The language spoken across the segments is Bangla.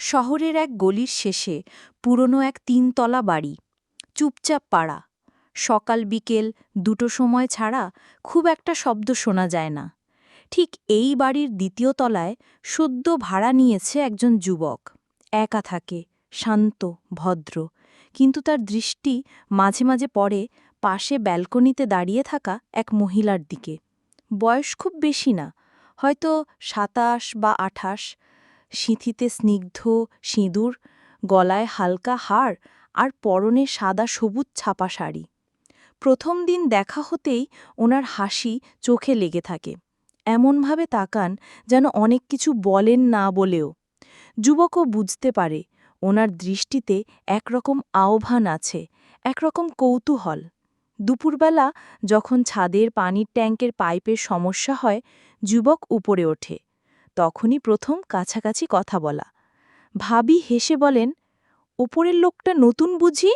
শহরের এক গলির শেষে পুরনো এক তিনতলা বাড়ি, চুপচাপ পাড়া। সকাল বিকেল দুটো সময় ছাড়া খুব একটা শব্দ শোনা যায় না। ঠিক এই বাড়ির দ্বিতীয় তলায় সদ্য ভাড়া নিয়েছে একজন যুবক। একা থাকে, শান্ত, ভদ্র, কিন্তু তার দৃষ্টি মাঝে মাঝে পড়ে পাশে ব্যালকনিতে দাঁড়িয়ে থাকা এক মহিলার দিকে। বয়স খুব বেশি না, হয়তো ২৭ বা ২৮। সিঁথিতে স্নিগ্ধ সিঁদুর, গলায় হালকা হাড় আর পরনে সাদা সবুজ ছাপা শাড়ি। প্রথম দিন দেখা হতেই ওনার হাসি চোখে লেগে থাকে, এমনভাবে তাকান যেন অনেক কিছু বলেন না বলেও। যুবকও বুঝতে পারে ওনার দৃষ্টিতে একরকম আহ্বান আছে, একরকম কৌতূহল। দুপুরবেলা যখন ছাদের পানির ট্যাঙ্কের পাইপের সমস্যা হয়, যুবক উপরে ওঠে। তখনই প্রথম কাছাকাছি কথা বলা। ভাবি হেসে বলেন, ওপরের লোকটা নতুন বুঝি?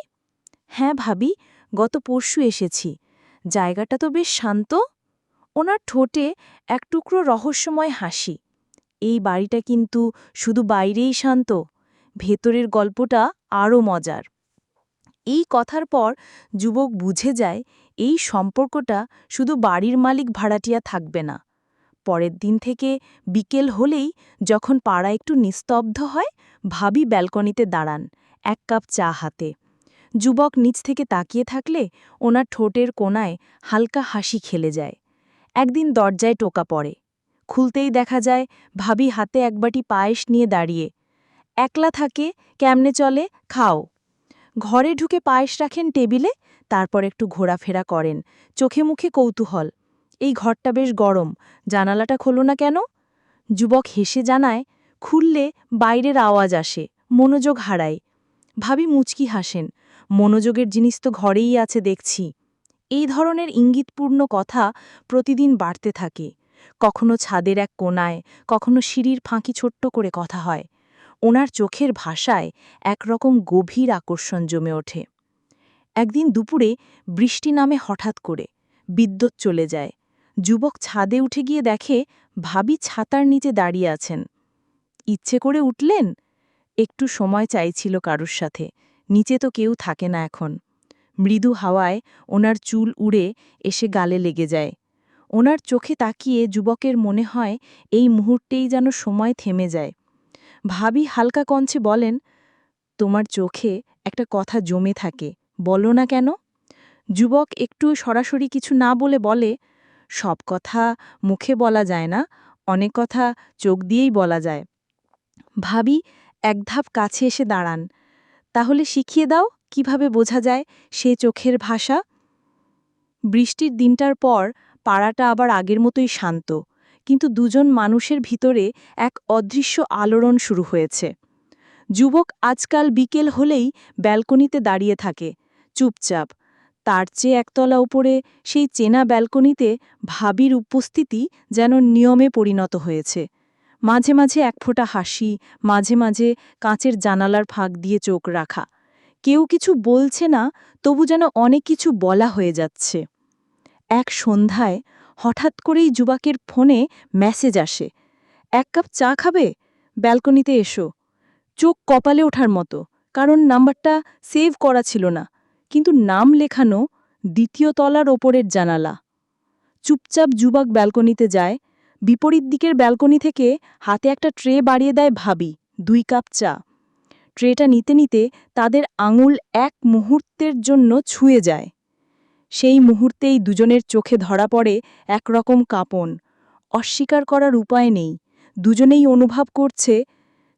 হ্যাঁ ভাবি, গত পরশু এসেছি। জায়গাটা তো বেশ শান্ত। ওনার ঠোঁটে এক টুকরো রহস্যময় হাসি। এই বাড়িটা কিন্তু শুধু বাইরেই শান্ত, ভেতরের গল্পটা আরও মজার। এই কথার পর যুবক বুঝে যায় এই সম্পর্কটা শুধু বাড়ির মালিক ভাড়াটিয়া থাকবে না। পরের দিন থেকে বিকেল হলেই যখন পাড়া একটু নিস্তব্ধ হয়, ভাবি ব্যালকনিতে দাঁড়ান, এক কাপ চা হাতে। যুবক নিচ থেকে তাকিয়ে থাকলে ওনার ঠোঁটের কোণায় হালকা হাসি খেলে যায়। একদিন দরজায় টোকা পড়ে। খুলতেই দেখা যায় ভাবি হাতে এক বাটি পায়েস নিয়ে দাঁড়িয়ে। একলা থাকে, কেমনে চলে, খাও। ঘরে ঢুকে পায়েস রাখেন টেবিলে, তারপর একটু ঘোরাফেরা করেন, চোখে মুখে কৌতূহল। এই ঘরটা বেশ গরম, জানালাটা খোলো না কেন? যুবক হেসে জানায়, খুললে বাইরের আওয়াজ আসে, মনোযোগ হারায়। ভাবি মুচকি হাসেন, মনোযোগের জিনিস তো ঘরেই আছে দেখছি। এই ধরনের ইঙ্গিতপূর্ণ কথা প্রতিদিন বাড়তে থাকে। কখনো ছাদের এক কোণায়, কখনো সিঁড়ির ফাঁকি ছোট্ট করে কথা হয়। ওনার চোখের ভাষায় একরকম গভীর আকর্ষণ জমে ওঠে। একদিন দুপুরে বৃষ্টি নামে হঠাৎ করে, বিদ্যুৎ চলে যায়। যুবক ছাদে উঠে গিয়ে দেখে ভাবি ছাতার নিচে দাঁড়িয়ে আছেন। ইচ্ছে করে উঠলেন? একটু সময় চাইছিল কারুর সাথে, নিচে তো কেউ থাকে না এখন। মৃদু হাওয়ায় ওনার চুল উড়ে এসে গালে লেগে যায়। ওনার চোখে তাকিয়ে যুবকের মনে হয় এই মুহূর্তেই যেন সময় থেমে যায়। ভাবি হালকা কণ্ঠে বলেন, তোমার চোখে একটা কথা জমে থাকে, বলো না কেন? যুবক একটু সরাসরি কিছু না বলে, সব কথা মুখে বলা যায় না, অনেক কথা চোখ দিয়েই বলা যায়। ভাবি এক ধাপ কাছে এসে দাঁড়ান, তাহলে শিখিয়ে দাও কিভাবে বোঝা যায় সে চোখের ভাষা। বৃষ্টির দিনটার পর পাড়াটা আবার আগের মতোই শান্ত, কিন্তু দুজন মানুষের ভিতরে এক অদৃশ্য আলোড়ন শুরু হয়েছে। যুবক আজকাল বিকেল হলেই ব্যালকনিতে দাঁড়িয়ে থাকে, চুপচাপ। তার চেয়ে একতলা উপরে সেই চেনা ব্যালকনিতে ভাবির উপস্থিতি যেন নিয়মে পরিণত হয়েছে। মাঝে মাঝে একফোঁটা হাসি, মাঝে মাঝে কাঁচের জানালার ফাঁক দিয়ে চোখ রাখা। কেউ কিছু বলছে না, তবু যেন অনেক কিছু বলা হয়ে যাচ্ছে। এক সন্ধ্যায় হঠাৎ করেই যুবকের ফোনে মেসেজ আসে, এক কাপ চা খাবে, ব্যালকনিতে এসো। চোখ কপালে ওঠার মতো, কারণ নাম্বারটা সেভ করা ছিল না, কিন্তু নাম লেখানো দ্বিতীয় তলার ওপরের জানালা। চুপচাপ যুবক ব্যালকনিতে যায়। বিপরীত দিকের ব্যালকনি থেকে হাতে একটা ট্রে বাড়িয়ে দেয় ভাবি, 2 কাপ চা। ট্রেটা নিতে নিতে তাদের আঙুল এক মুহূর্তের জন্য ছুঁয়ে যায়। সেই মুহূর্তেই দুজনের চোখে ধরা পড়ে একরকম কাঁপন। অস্বীকার করার উপায় নেই, দুজনেই অনুভব করছে।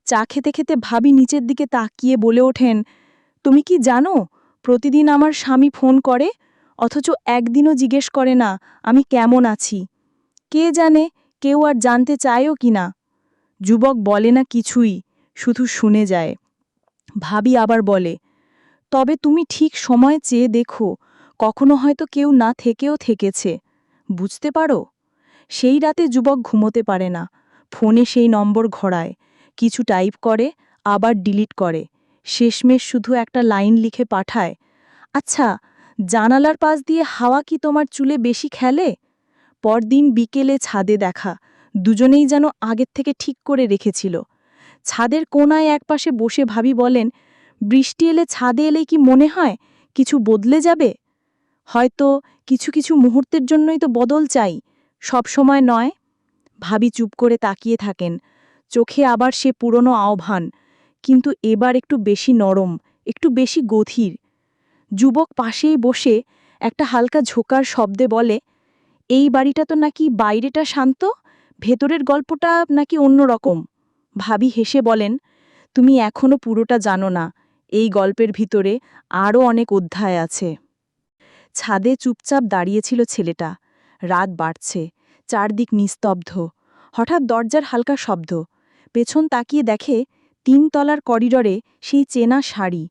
চা খেতে খেতে ভাবি নিচের দিকে তাকিয়ে বলে ওঠেন, তুমি কি জানো, প্রতিদিন আমার স্বামী ফোন করে, অথচ একদিনও জিজ্ঞেস করে না আমি কেমন আছি। কে জানে কেউ আর জানতে চায়ও কি না। যুবক বলে না কিছুই, শুধু শুনে যায়। ভাবি আবার বলে, তবে তুমি ঠিক সময় চেয়ে দেখো, কখনো হয়তো কেউ না থেকেও থেকেছে, বুঝতে পারো? সেই রাতে যুবক ঘুমোতে পারে না। ফোনে সেই নম্বর ঘোরায়, কিছু টাইপ করে, আবার ডিলিট করে, শেষমেশ শুধু একটা লাইন লিখে পাঠায়, আচ্ছা, জানালার পাশ দিয়ে হাওয়া কি তোমার চুলে বেশি খেলে? পরদিন বিকেলে ছাদে দেখা, দুজনেই যেন আগের থেকে ঠিক করে রেখেছিল। ছাদের কোণায় একপাশে বসে ভাবি বলেন, বৃষ্টি এলে ছাদে এলে কি মনে হয় কিছু বদলে যাবে? হয়তো কিছু কিছু মুহূর্তের জন্যই তো বদল চাই, সব সময় নয়। ভাবি চুপ করে তাকিয়ে থাকেন, চোখে আবার সে পুরনো আহ্বান, কিন্তু এবার একটু বেশি নরম, একটু বেশি গভীর। যুবক পাশেই বসে একটা হালকা ঝোঁকার শব্দে বলে, এই বাড়িটা তো নাকি বাইরেটা শান্ত, ভেতরের গল্পটা নাকি অন্যরকম। ভাবি হেসে বলেন, তুমি এখনো পুরোটা জানো না, এই গল্পের ভিতরে আরও অনেক অধ্যায় আছে। ছাদে চুপচাপ দাঁড়িয়েছিল ছেলেটা। রাত বাড়ছে, চারদিক নিস্তব্ধ। হঠাৎ দরজার হালকা শব্দ। পেছন তাকিয়ে দেখে ৩ তলার করিডরে সেই চেনা শাড়ি।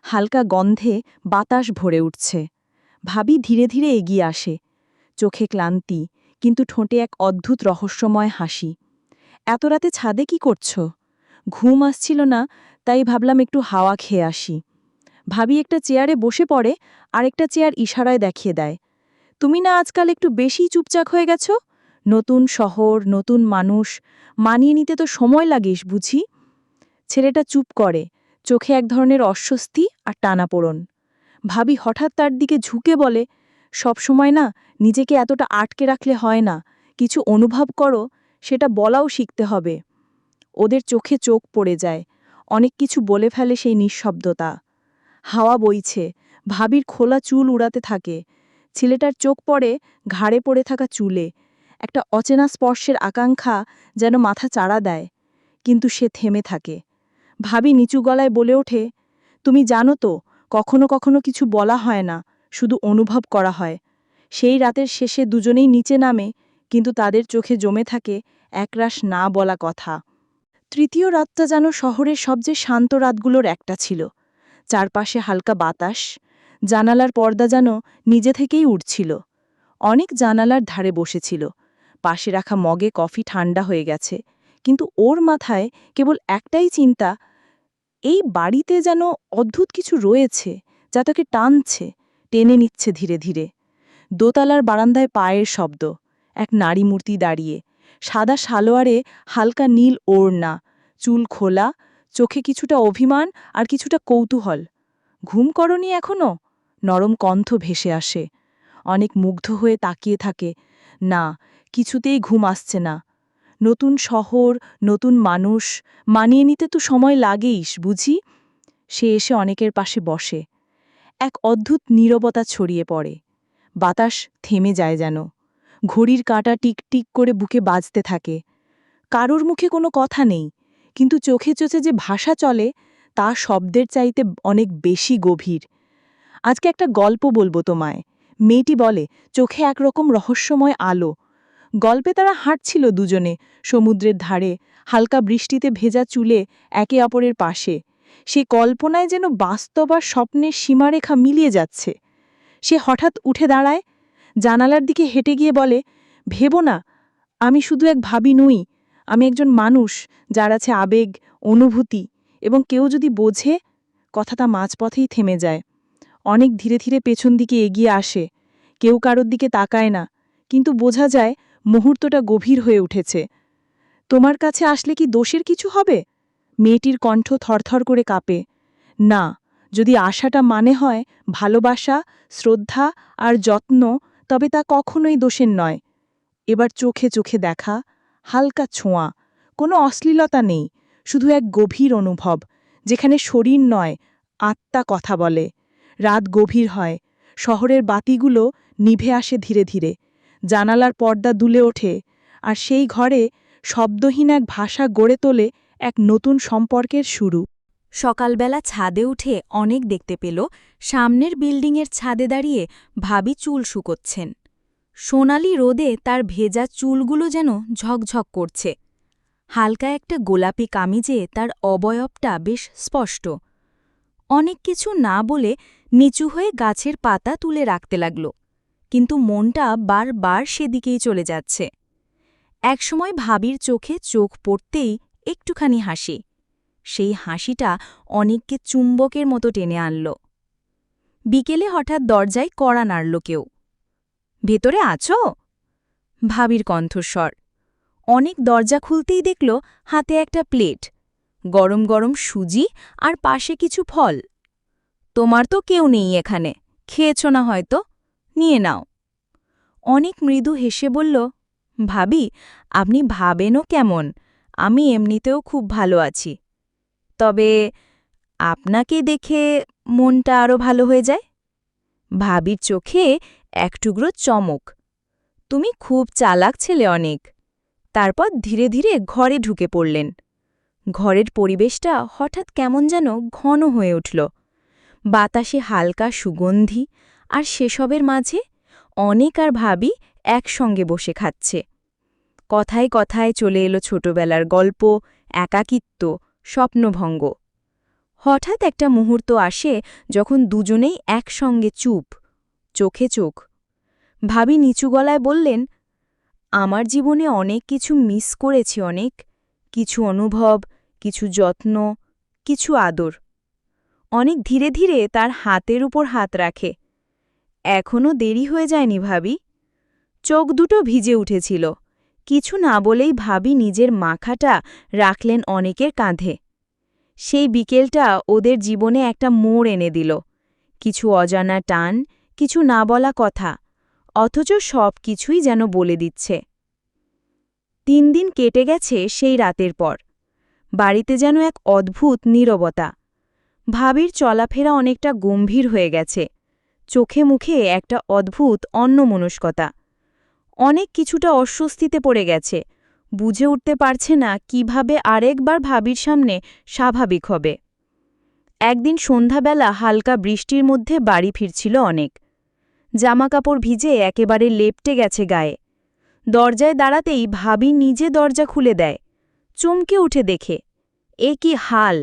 হালকা গন্ধে বাতাস ভরে উঠছে। ভাবি ধীরে ধীরে এগিয়ে আসে। চোখে ক্লান্তি, কিন্তু ঠোঁটে এক অদ্ভুত রহস্যময় হাসি। এত রাতে ছাদে কি করছ? ঘুম আসছিল না, তাই ভাবলাম একটু হাওয়া খেয়ে আসি। ভাবি একটা চেয়ারে বসে পড়ে, আরেকটা চেয়ার ইশারায় দেখিয়ে দেয়। তুমি না আজকাল একটু বেশি চুপচাপ হয়ে গেছ? নতুন শহর, নতুন মানুষ, মানিয়ে নিতে তো সময় লাগিস বুঝি? ছেলেটা চুপ করে, চোখে এক ধরনের অস্বস্তি আর টানাপোড়ন। ভাবি হঠাৎ তার দিকে ঝুঁকে বলে, সবসময় না নিজেকে এতটা আটকে রাখলে হয় না, কিছু অনুভব করো, সেটা বলাও শিখতে হবে। ওদের চোখে চোখ পড়ে যায়, অনেক কিছু বলে ফেলে সেই নিঃশব্দতা। হাওয়া বইছে, ভাবির খোলা চুল উড়াতে থাকে। ছেলেটার চোখ পড়ে ঘাড়ে পড়ে থাকা চুলে। একটা অচেনা স্পর্শের আকাঙ্ক্ষা যেন মাথা চাড়া দেয়, কিন্তু সে থেমে থাকে। ভাবি নিচু গলায় বলে ওঠে, তুমি জানো তো, কখনো কখনো কিছু বলা হয় না, শুধু অনুভব করা হয়। সেই রাতের শেষে দুজনেই নিচে নামে, কিন্তু তাদের চোখে জমে থাকে একরাশ না বলা কথা। তৃতীয় রাতটা যেন শহরের সবচেয়ে শান্ত রাতগুলোর একটা ছিল। চারপাশে হালকা বাতাস, জানালার পর্দা যেন নিজে থেকেই উঠছিল। অনেক জানালার ধারে বসেছিল, পাশে রাখা মগে কফি ঠান্ডা হয়ে গেছে, কিন্তু ওর মাথায় কেবল একটাই চিন্তা, এই বাড়িতে যেন অদ্ভুত কিছু রয়েছে, যা তাকে টানছে, টেনে নিচ্ছে ধীরে ধীরে। দোতলার বারান্দায় পায়ের শব্দ, এক নারী মূর্তি দাঁড়িয়ে, সাদা সালোয়ারে হালকা নীল ওড়না, চুল খোলা, চোখে কিছুটা অভিমান আর কিছুটা কৌতূহল। ঘুম করনি এখনো? নরম কণ্ঠ ভেসে আসে। অনেক মুগ্ধ হয়ে তাকিয়ে থাকে, না, কিছুতেই ঘুম আসছে না। নতুন শহর, নতুন মানুষ, মানিয়ে নিতে তো সময় লাগেইস বুঝি। সে এসে অনেকের পাশে বসে। এক অদ্ভুত নীরবতা ছড়িয়ে পড়ে। বাতাস থেমে যায় যেন। ঘড়ির কাঁটা টিক টিক করে বুকে বাজতে থাকে। কারোর মুখে কোনো কথা নেই, কিন্তু চোখে চোখে যে ভাষা চলে, তা শব্দের চাইতে অনেক বেশি গভীর। আজকে একটা গল্প বলবো তোমায়, মেয়েটি বলে, চোখে একরকম রহস্যময় আলো। গল্পে তারা হাঁটছিল দুজনে সমুদ্রের ধারে, হালকা বৃষ্টিতে ভেজা চুলে একে অপরের পাশে। সে কল্পনায় যেন বাস্তব আর স্বপ্নের সীমারেখা মিলিয়ে যাচ্ছে। সে হঠাৎ উঠে দাঁড়ায়, জানালার দিকে হেঁটে গিয়ে বলে, ভেবো না, আমি শুধু এক ভাবি নই, আমি একজন মানুষ, যার আছে আবেগ, অনুভূতি, এবং কেউ যদি বোঝে। কথাটা মাঝপথেই থেমে যায়। অনেক ধীরে ধীরে পেছন দিকে এগিয়ে আসে। কেউ কারোর দিকে তাকায় না, কিন্তু বোঝা যায় মুহূর্তটা গভীর হয়ে উঠেছে। তোমার কাছে আসলে কি দোষের কিছু হবে? মেয়েটির কণ্ঠ থরথর করে কাঁপে। না, যদি আশাটা মানে হয় ভালোবাসা, শ্রদ্ধা আর যত্ন, তবে তা কখনোই দোষের নয়। এবার চোখে চোখে দেখা, হালকা ছোঁয়া, কোনো অশ্লীলতা নেই, শুধু এক গভীর অনুভব, যেখানে শরীর নয়, আত্মা কথা বলে। রাত গভীর হয়, শহরের বাতিগুলো নিভে আসে ধীরে ধীরে, জানালার পর্দা দুলে ওঠে, আর সেই ঘরে শব্দহীন এক ভাষা গড়ে তোলে এক নতুন সম্পর্কের শুরু। সকালবেলা ছাদে উঠে অনেক দেখতে পেল, সামনের বিল্ডিংয়ের ছাদে দাঁড়িয়ে ভাবি চুল শুকোচ্ছেন। সোনালি রোদে তার ভেজা চুলগুলো যেন ঝকঝক করছে। হালকা একটা গোলাপি কামিজে তার অবয়বটা বেশ স্পষ্ট। অনেক কিছু না বলে নিচু হয়ে গাছের পাতা তুলে রাখতে লাগল, কিন্তু মনটা বারবার সেদিকেই চলে যাচ্ছে। একসময় ভাবির চোখে চোখ পড়তেই একটুখানি হাসি। সেই হাসিটা অনেককে চুম্বকের মতো টেনে আনল। বিকেলে হঠাৎ দরজায় কড়া নাড়ল কেউ। ভেতরে আছো? ভাবির কণ্ঠস্বর। অনেক দরজা খুলতেই দেখল হাতে একটা প্লেট। গরম গরম সুজি আর পাশে কিছু ফল। তোমার তো কেউ নেই এখানে, খেয়েছ না হয়তো, নিয়ে নাও। অনেক মৃদু হেসে বলল, ভাবি, আপনি ভাবেনও কেমন, আমি এমনিতেও খুব ভালো আছি। তবে আপনাকে দেখে মনটা আরও ভালো হয়ে যায়। ভাবির চোখে এক টুকরো চমক। তুমি খুব চালাক ছেলে অনেক। তারপর ধীরে ধীরে ঘরে ঢুকে পড়লেন। ঘরের পরিবেশটা হঠাৎ কেমন যেন ঘন হয়ে উঠল। বাতাসে হালকা সুগন্ধি, আর সেসবের মাঝে অনেক আর ভাবি একসঙ্গে বসে খাচ্ছে। কথায় কথায় চলে এলো ছোটবেলার গল্প, একাকিত্ব, স্বপ্নভঙ্গ। হঠাৎ একটা মুহূর্ত আসে যখন দুজনেই একসঙ্গে চুপ, চোখে চোখ। ভাবি নিচু গলায় বললেন, আমার জীবনে অনেক কিছু মিস করেছি, অনেক কিছু অনুভব, কিছু যত্ন, কিছু আদর। অনেক ধীরে ধীরে তার হাতের উপর হাত রাখে। এখনও দেরি হয়ে যায়নি ভাবি। চোখ দুটো ভিজে উঠেছিল। কিছু না বলেই ভাবি নিজের মাখাটা রাখলেন অনেকের কাঁধে। সেই বিকেলটা ওদের জীবনে একটা মোড় এনে দিল। কিছু অজানা টান, কিছু না বলা কথা, অথচ সব কিছুই যেন বলে দিচ্ছে। 3 দিন কেটে গেছে সেই রাতের পর। বাড়িতে যেন এক অদ্ভুত নীরবতা। ভাবির চলাফেরা অনেকটা গম্ভীর হয়ে গেছে। চোখে মুখে একটা অদ্ভুত অন্যমনস্কতা। অনেক কিছুটা অস্বস্তিতে পড়ে গেছে। বুঝে উঠতে পারছে না কিভাবে আরেকবার ভাবির সামনে স্বাভাবিক হবে। একদিন সন্ধ্যাবেলা হালকা বৃষ্টির মধ্যে বাড়ি ফিরছিল অনেক। জামাকাপড় ভিজে একেবারে লেপ্টে গেছে গায়ে। দরজায় দাঁড়াতেই ভাবি নিজে দরজা খুলে দেয়। চমকে উঠে দেখে, এ কি হাল,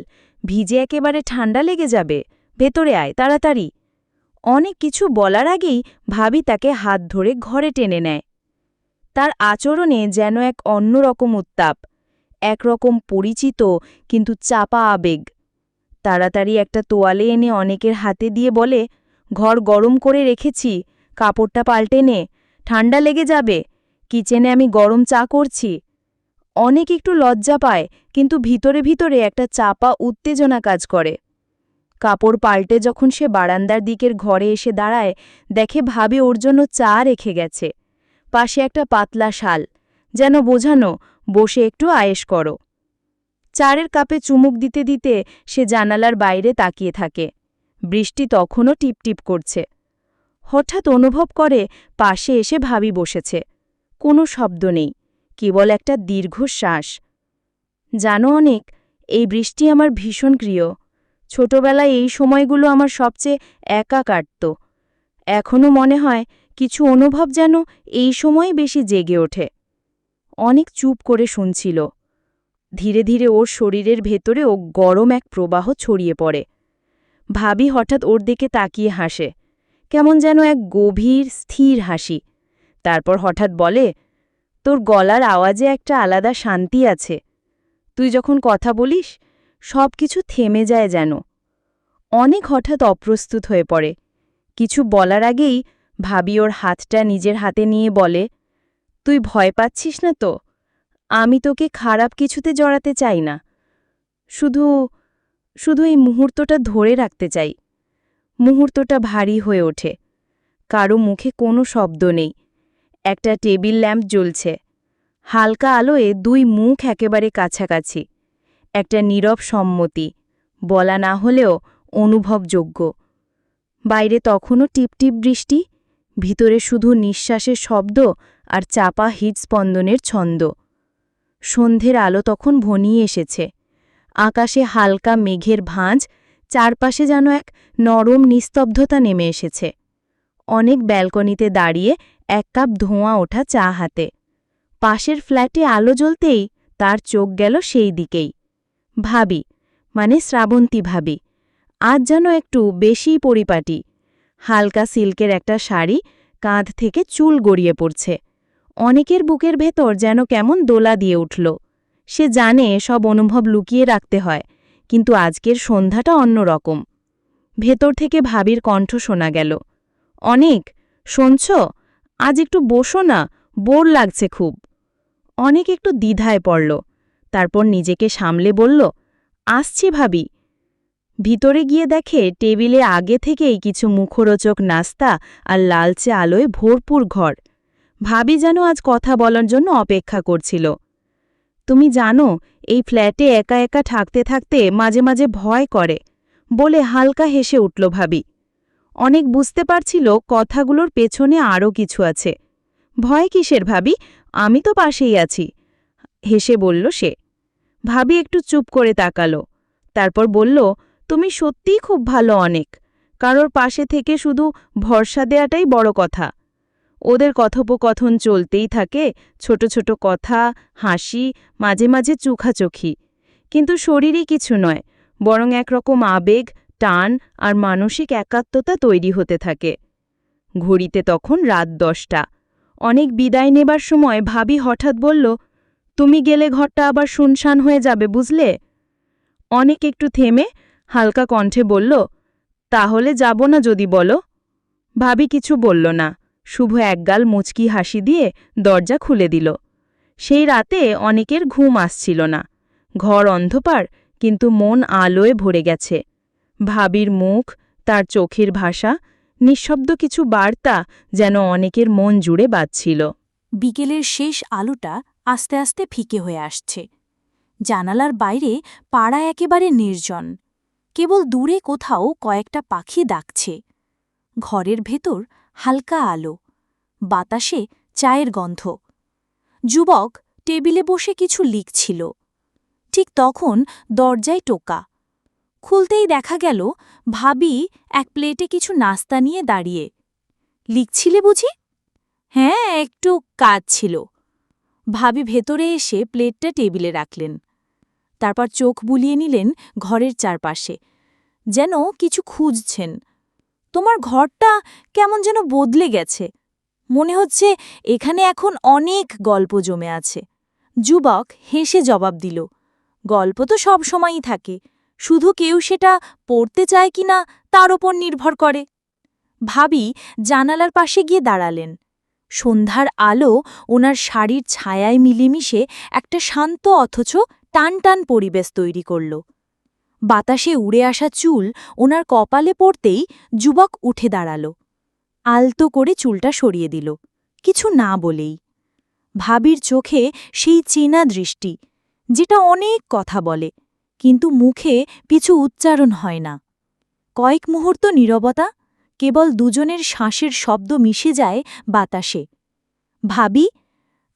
ভিজে একেবারে ঠান্ডা লেগে যাবে, ভেতরে আয় তাড়াতাড়ি। অনেক কিছু বলার আগেই ভাবি তাকে হাত ধরে ঘরে টেনে নেয়। তার আচরণে যেন এক অন্যরকম উত্তাপ, একরকম পরিচিত কিন্তু চাপা আবেগ। তাড়াতাড়ি একটা তোয়ালে এনে অনেকের হাতে দিয়ে বলে, ঘর গরম করে রেখেছি, কাপড়টা পাল্টে নে, ঠান্ডা লেগে যাবে, কিচেনে আমি গরম চা করছি। অনেক একটু লজ্জা পায়, কিন্তু ভিতরে ভিতরে একটা চাপা উত্তেজনা কাজ করে। কাপড় পাল্টে যখন সে বারান্দার দিকের ঘরে এসে দাঁড়ায়, দেখে ভাবি ওর জন্য চা রেখে গেছে। পাশে একটা পাতলা শাল, যেন বোঝানো, বসে একটু আয়েশ করো। চায়ের কাপে চুমুক দিতে দিতে সে জানালার বাইরে তাকিয়ে থাকে। বৃষ্টি তখনও টিপটিপ করছে। হঠাৎ অনুভব করে পাশে এসে ভাবি বসেছে। কোনো শব্দ নেই, কেবল একটা দীর্ঘশ্বাস। জানো অনেক, এই বৃষ্টি আমার ভীষণ প্রিয়। ছোটবেলায় এই সময়গুলো আমার সবচেয়ে একা কাটত। এখনও মনে হয় কিছু অনুভব যেন এই সময় বেশি জেগে ওঠে। অনেক চুপ করে শুনছিল। ধীরে ধীরে ওর শরীরের ভেতরেও গরম এক প্রবাহ ছড়িয়ে পড়ে। ভাবি হঠাৎ ওর দিকে তাকিয়ে হাসে, কেমন যেন এক গভীর স্থির হাসি। তারপর হঠাৎ বলে, তোর গলার আওয়াজে একটা আলাদা শান্তি আছে। তুই যখন কথা বলিস, সব কিছু থেমে যায় যেন। অনেক হঠাৎ অপ্রস্তুত হয়ে পড়ে। কিছু বলার আগেই ভাবি ওর হাতটা নিজের হাতে নিয়ে বলে, তুই ভয় পাচ্ছিস না তো? আমি তোকে খারাপ কিছুতে জড়াতে চাই না। শুধু শুধু এই মুহূর্তটা ধরে রাখতে চাই। মুহূর্তটা ভারী হয়ে ওঠে। কারো মুখে কোনো শব্দ নেই। একটা টেবিল ল্যাম্প জ্বলছে। হালকা আলোয় 2 মুখ একেবারে কাছাকাছি। একটা নীরব সম্মতি, বলা না হলেও অনুভবযোগ্য। বাইরে তখনও টিপটিপ বৃষ্টি, ভিতরে শুধু নিঃশ্বাসের শব্দ আর চাপা হৃৎস্পন্দনের ছন্দ। সন্ধ্যের আলো তখন ঘনিয়ে এসেছে। আকাশে হালকা মেঘের ভাঁজ, চারপাশে যেন এক নরম নিস্তব্ধতা নেমে এসেছে। অনেক ব্যালকনিতে দাঁড়িয়ে 1 কাপ ধোঁয়া ওঠা চা হাতে। পাশের ফ্ল্যাটে আলো জ্বলতেই তার চোখ গেল সেই দিকেই। ভাবি, মানে শ্রাবন্তী ভাবি, আজ যেন একটু বেশিই পরিপাটি। হালকা সিল্কের একটা শাড়ি, কাঁধ থেকে চুল গড়িয়ে পড়ছে। অনেকের বুকের ভেতর যেন কেমন দোলা দিয়ে উঠল। সে জানে সব অনুভব লুকিয়ে রাখতে হয়, কিন্তু আজকের সন্ধ্যাটা অন্যরকম। ভেতর থেকে ভাবির কণ্ঠ শোনা গেল, অনেক, শুনছ? আজ একটু বসো না, বোর লাগছে খুব। অনেক একটু দ্বিধায় পড়ল। তারপর নিজেকে সামলে বলল, আসছি ভাবি। ভিতরে গিয়ে দেখে টেবিলে আগে থেকেই কিছু মুখরোচক নাস্তা আর লালচে আলোয় ভরপুর ঘর। ভাবি যেন আজ কথা বলার জন্য অপেক্ষা করছিল। তুমি জানো, এই ফ্ল্যাটে একা একা থাকতে থাকতে মাঝে মাঝে ভয় করে, বলে হালকা হেসে উঠল ভাবি। অনেক বুঝতে পারছিল কথাগুলোর পেছনে আরও কিছু আছে। ভয় কিসের ভাবি, আমি তো পাশেই আছি, হেসে বলল সে। ভাবি একটু চুপ করে তাকালো, তারপর বলল, তুমি সত্যিই খুব ভালো অনেক। কারোর পাশে থেকে শুধু ভরসা দেয়াটাই বড় কথা। ওদের কথোপকথন চলতেই থাকে, ছোট ছোট কথা, হাসি, মাঝে মাঝে চোখাচোখি। কিন্তু শরীরই কিছু নয়, বরং একরকম আবেগ, টান আর মানসিক একাত্মতা তৈরি হতে থাকে। ঘড়িতে তখন রাত 10টা। অনেক বিদায় নেবার সময় ভাবি হঠাৎ বলল, তুমি গেলে ঘরটা আবার শুনশান হয়ে যাবে বুঝলে। অনেক একটু থেমে হালকা কণ্ঠে বলল, তাহলে যাব না যদি বলো। ভাবি কিছু বলল না, শুভ একগাল মুচকি হাসি দিয়ে দরজা খুলে দিল। সেই রাতে অনেকের ঘুম আসছিল না। ঘর অন্ধকার, কিন্তু মন আলোয় ভরে গেছে। ভাবির মুখ, তার চোখের ভাষা, নিঃশব্দ কিছু বার্তা যেন অনেকের মন জুড়ে বাজছিল। বিকেলের শেষ আলোটা আস্তে আস্তে ফিকে হয়ে আসছে। জানালার বাইরে পাড়া একেবারে নির্জন, কেবল দূরে কোথাও কয়েকটা পাখি ডাকছে। ঘরের ভেতর হালকা আলো, বাতাসে চায়ের গন্ধ। যুবক টেবিলে বসে কিছু লিখছিল। ঠিক তখন দরজায় টোকা। খুলতেই দেখা গেল ভাবি এক প্লেটে কিছু নাস্তা নিয়ে দাঁড়িয়ে। লিখছিলে বুঝি? হ্যাঁ, একটু কাজ ছিল। ভাবি ভেতরে এসে প্লেটটা টেবিলে রাখলেন। তারপর চোখ বুলিয়ে নিলেন ঘরের চারপাশে, যেন কিছু খুঁজছেন। তোমার ঘরটা কেমন যেন বদলে গেছে, মনে হচ্ছে এখানে এখন অনেক গল্প জমে আছে। যুবক হেসে জবাব দিল, গল্প তো সব সময়ই থাকে, শুধু কেউ সেটা পড়তে চায় কিনা তার ওপর নির্ভর করে। ভাবি জানালার পাশে গিয়ে দাঁড়ালেন। সন্ধ্যার আলো ওনার শাড়ির ছায়ায় মিলেমিশে একটা শান্ত অথচ টানটান পরিবেশ তৈরি করল। বাতাসে উড়ে আসা চুল ওনার কপালে পড়তেই যুবক উঠে দাঁড়াল। আলতো করে চুলটা সরিয়ে দিল, কিছু না বলেই। ভাবির চোখে সেই চেনা দৃষ্টি, যেটা অনেক কথা বলে, কিন্তু মুখে পিছু উচ্চারণ হয় না। কয়েক মুহূর্ত নীরবতা, কেবল দুজনের শ্বাসের শব্দ মিশে যায় বাতাসে। ভাবি,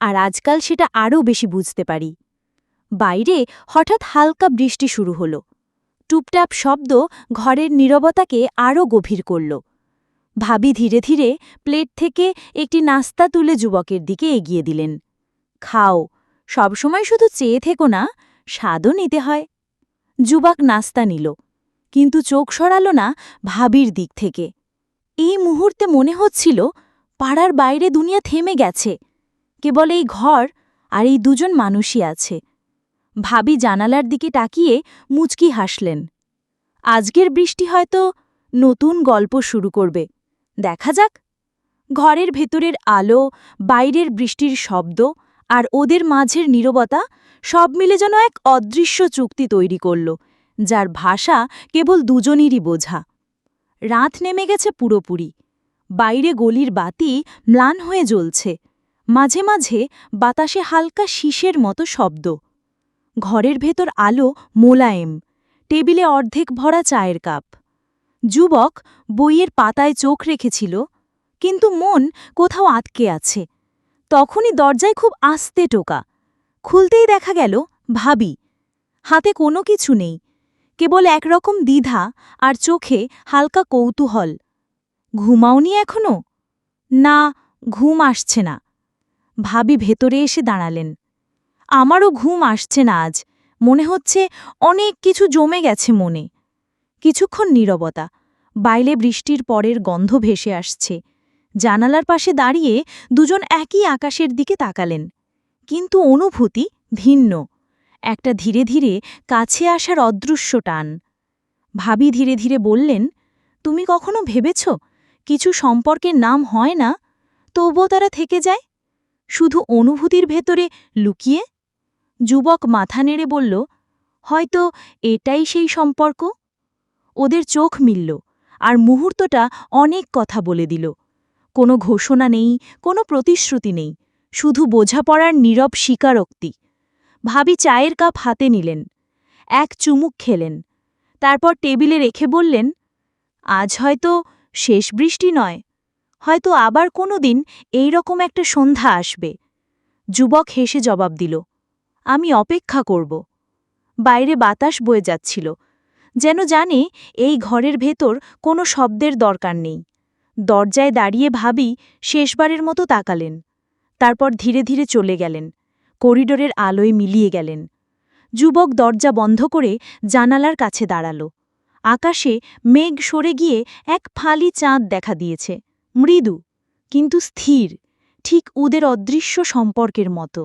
আর আজকাল সেটা আরও বেশি বুঝতে পারি। বাইরে হঠাৎ হালকা বৃষ্টি শুরু হল। টুপটাপ শব্দ ঘরের নীরবতাকে আরও গভীর করল। ভাবি ধীরে ধীরে প্লেট থেকে একটি নাস্তা তুলে যুবকের দিকে এগিয়ে দিলেন। খাও, সবসময় শুধু চেয়ে থেকো না, স্বাদও নিতে হয়। যুবক নাস্তা নিল, কিন্তু চোখ সরাল না ভাবির দিক থেকে। এই মুহূর্তে মনে হচ্ছিল পাড়ার বাইরে দুনিয়া থেমে গেছে, কেবল এই ঘর আর এই দুজন মানুষই আছে। ভাবি জানালার দিকে তাকিয়ে মুচকি হাসলেন। আজকের বৃষ্টি হয়তো নতুন গল্প শুরু করবে, দেখা যাক। ঘরের ভেতরের আলো, বাইরের বৃষ্টির শব্দ আর ওদের মাঝের নীরবতা সব মিলে যেন এক অদৃশ্য চুক্তি তৈরি করল, যার ভাষা কেবল দুজনেরই বোঝা। রাত নেমে গেছে পুরোপুরি। বাইরে গলির বাতি ম্লান হয়ে জ্বলছে, মাঝে মাঝে বাতাসে হালকা শীষের মতো শব্দ। ঘরের ভেতর আলো মোলায়েম, টেবিলে অর্ধেক ভরা চায়ের কাপ। যুবক বইয়ের পাতায় চোখ রেখেছিল, কিন্তু মন কোথাও আটকে আছে। তখনই দরজায় খুব আস্তে টোকা। খুলতেই দেখা গেল ভাবি। হাতে কোনো কিছু নেই, কেবল একরকম দ্বিধা আর চোখে হালকা কৌতূহল। ঘুমাওনি এখনো? না, ঘুম আসছে না। ভাবি ভেতরে এসে দাঁড়ালেন। আমারও ঘুম আসছে না আজ, মনে হচ্ছে অনেক কিছু জমে গেছে মনে। কিছুক্ষণ নীরবতা, বাইরে বৃষ্টির পরের গন্ধ ভেসে আসছে। জানালার পাশে দাঁড়িয়ে দুজন একই আকাশের দিকে তাকালেন, কিন্তু অনুভূতি ভিন্ন। একটা ধীরে ধীরে কাছে আসার অদৃশ্য টান। ভাবি ধীরে ধীরে বললেন, তুমি কখনো ভেবেছ কিছু সম্পর্কের নাম হয় না, তবুও তারা থেকে যায়, শুধু অনুভূতির ভেতরে লুকিয়ে? যুবক মাথা নেড়ে বলল, হয়তো এটাই সেই সম্পর্ক। ওদের চোখ মিলল, আর মুহূর্তটা অনেক কথা বলে দিল। কোনো ঘোষণা নেই, কোনো প্রতিশ্রুতি নেই, শুধু বোঝাপড়ার নীরব স্বীকারোক্তি। ভাবি চায়ের কাপ হাতে নিলেন, এক চুমুক খেলেন, তারপর টেবিলে রেখে বললেন, আজ হয়তো শেষ বৃষ্টি নয়, হয়তো আবার কোনো দিন এইরকম একটা সন্ধ্যা আসবে। যুবক হেসে জবাব দিল, আমি অপেক্ষা করব। বাইরে বাতাস বয়ে যাচ্ছিল, যেন জানে এই ঘরের ভেতর কোনো শব্দের দরকার নেই। দরজায় দাঁড়িয়ে ভাবি শেষবারের মতো তাকালেন, তারপর ধীরে ধীরে চলে গেলেন, করিডোরের আলোয় মিলিয়ে গেলেন। যুবক দরজা বন্ধ করে জানালার কাছে দাঁড়াল। আকাশে মেঘ সরে গিয়ে এক ফালি চাঁদ দেখা দিয়েছে, মৃদু কিন্তু স্থির, ঠিক ওদের অদৃশ্য সম্পর্কের মতো।